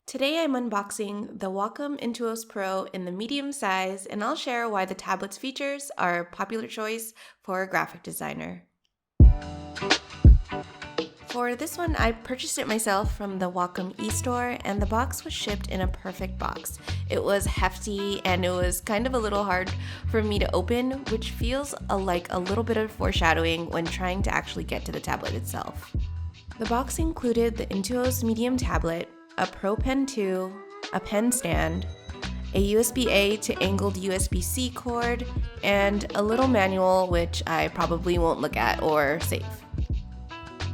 Today I'm unboxing the Wacom Intuos Pro in the medium size, and I'll share why the tablet's features are a popular choice for a graphic designer. For this one, I purchased it myself from the Wacom eStore, and the box was shipped in a perfect box. It was hefty and it was kind of a little hard for me to open, which feels like a little bit of foreshadowing when trying to actually get to the tablet itself. The box included the Intuos Medium tablet, a Pro Pen 2, a pen stand, a USB-A to angled USB-C cord, and a little manual which I probably won't look at or save.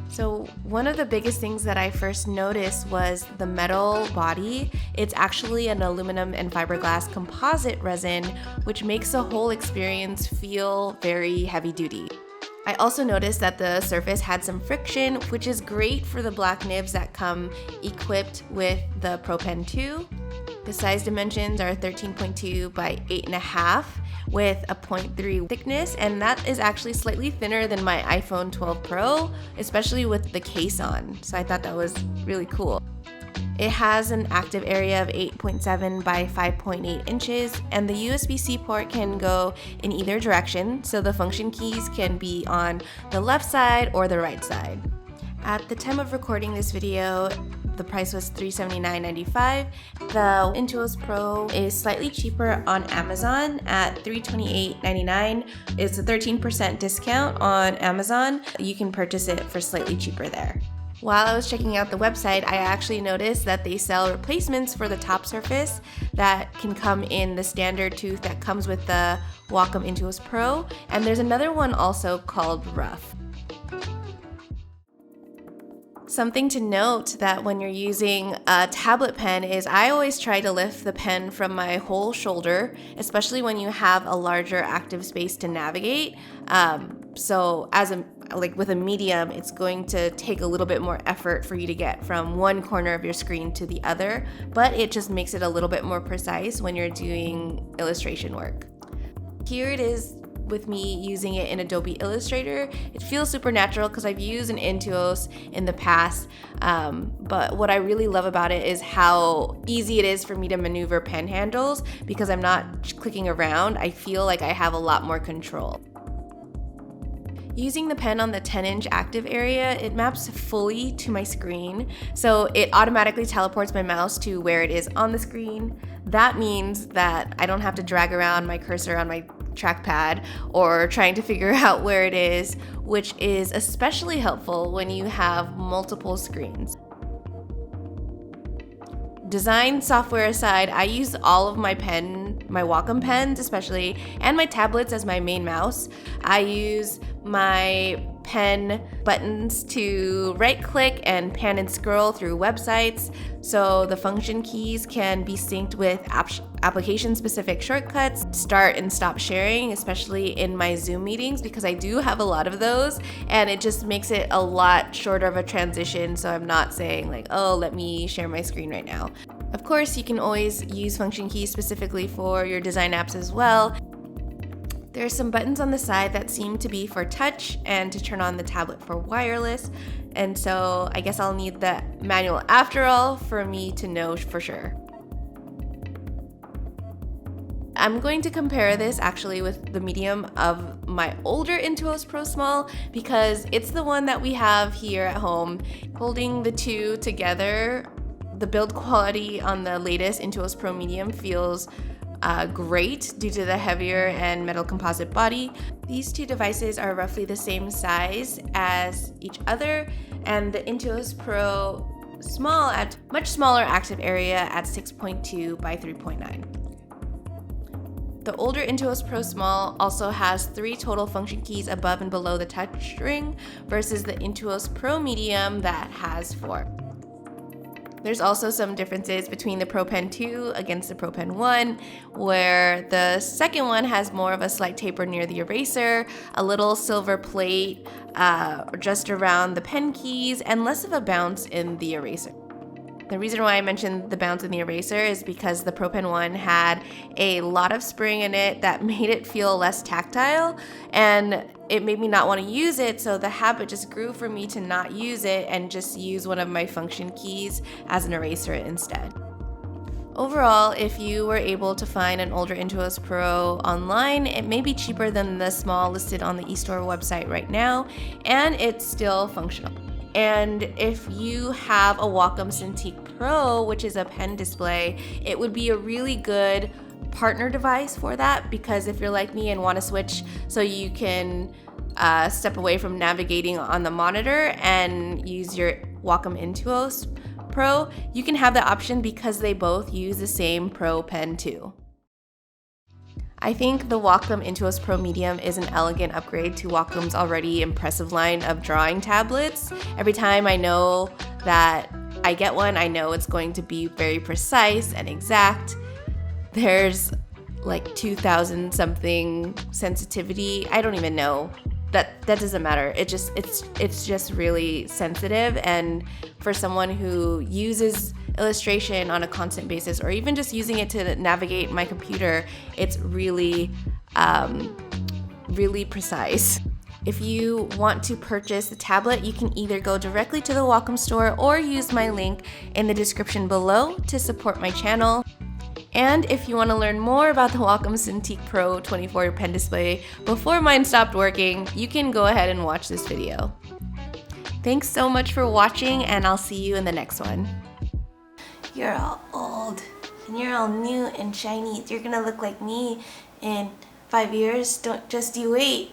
So one of the biggest things that I first noticed was the metal body. It's actually an aluminum and fiberglass composite resin, which makes the whole experience feel very heavy duty. I also noticed that the surface had some friction, which is great for the black nibs that come equipped with the Pro Pen 2. The size dimensions are 13.2 by 8.5 with a 0.3 thickness, and that is actually slightly thinner than my iPhone 12 Pro, especially with the case on. So I thought that was really cool. It has an active area of 8.7 by 5.8 inches, and the USB-C port can go in either direction, so the function keys can be on the left side or the right side. At the time of recording this video, the price was $379.95. The Intuos Pro is slightly cheaper on Amazon at $328.99. It's a 13% discount on Amazon. You can purchase it for slightly cheaper there. While I was checking out the website, I actually noticed that they sell replacements for the top surface that can come in the standard tooth that comes with the Wacom Intuos Pro, and there's another one also called Rough. Something to note that when you're using a tablet pen is I always try to lift the pen from my whole shoulder, especially when you have a larger active space to navigate. So with a medium, it's going to take a little bit more effort for you to get from one corner of your screen to the other, but it just makes it a little bit more precise when you're doing illustration work. Here it is with me using it in Adobe Illustrator. It feels super natural because I've used an Intuos in the past, but what I really love about it is how easy it is for me to maneuver pen handles because I'm not clicking around. I feel like I have a lot more control. Using the pen on the 10-inch active area, it maps fully to my screen, so it automatically teleports my mouse to where it is on the screen. That means that I don't have to drag around my cursor on my trackpad or trying to figure out where it is, which is especially helpful when you have multiple screens. Design software aside, I use all of my Wacom pens especially, and my tablets as my main mouse. I use my pen buttons to right-click and pan and scroll through websites, so the function keys can be synced with application-specific shortcuts, start and stop sharing, especially in my Zoom meetings because I do have a lot of those, and it just makes it a lot shorter of a transition, so I'm not saying like, oh, let me share my screen right now. Of course, you can always use function keys specifically for your design apps as well. There are some buttons on the side that seem to be for touch and to turn on the tablet for wireless, and so I guess I'll need the manual after all for me to know for sure. I'm going to compare this actually with the medium of my older Intuos Pro Small because it's the one that we have here at home. Holding the two together, the build quality on the latest Intuos Pro Medium feels great due to the heavier and metal composite body. These two devices are roughly the same size as each other, and the Intuos Pro Small at much smaller active area at 6.2 by 3.9. The older Intuos Pro Small also has 3 total function keys above and below the touch ring versus the Intuos Pro Medium that has 4. There's also some differences between the Pro Pen 2 against the Pro Pen 1, where the second one has more of a slight taper near the eraser, a little silver plate just around the pen keys, and less of a bounce in the eraser. The reason why I mentioned the bounce in the eraser is because the Pro Pen 1 had a lot of spring in it that made it feel less tactile, and it made me not want to use it, so the habit just grew for me to not use it and just use one of my function keys as an eraser instead. Overall, if you were able to find an older Intuos Pro online, it may be cheaper than the small listed on the eStore website right now, and it's still functional. And if you have a Wacom Cintiq Pro, which is a pen display, it would be a really good partner device for that, because if you're like me and want to switch so you can step away from navigating on the monitor and use your Wacom Intuos Pro, you can have the option because they both use the same Pro pen too. I think the Wacom Intuos Pro Medium is an elegant upgrade to Wacom's already impressive line of drawing tablets. Every time I know that I get one, I know it's going to be very precise and exact. There's like 2,000 something sensitivity. I don't even know. That doesn't matter. It's just really sensitive, and for someone who uses illustration on a constant basis, or even just using it to navigate my computer, it's really really precise. If you want to purchase the tablet, you can either go directly to the Wacom store or use my link in the description below to support my channel. And if you want to learn more about the Wacom Cintiq Pro 24 pen display before mine stopped working, you can go ahead and watch this video. Thanks so much for watching, and I'll see you in the next one. You're all old, and you're all new and shiny. You're gonna look like me in 5 years. Just you wait.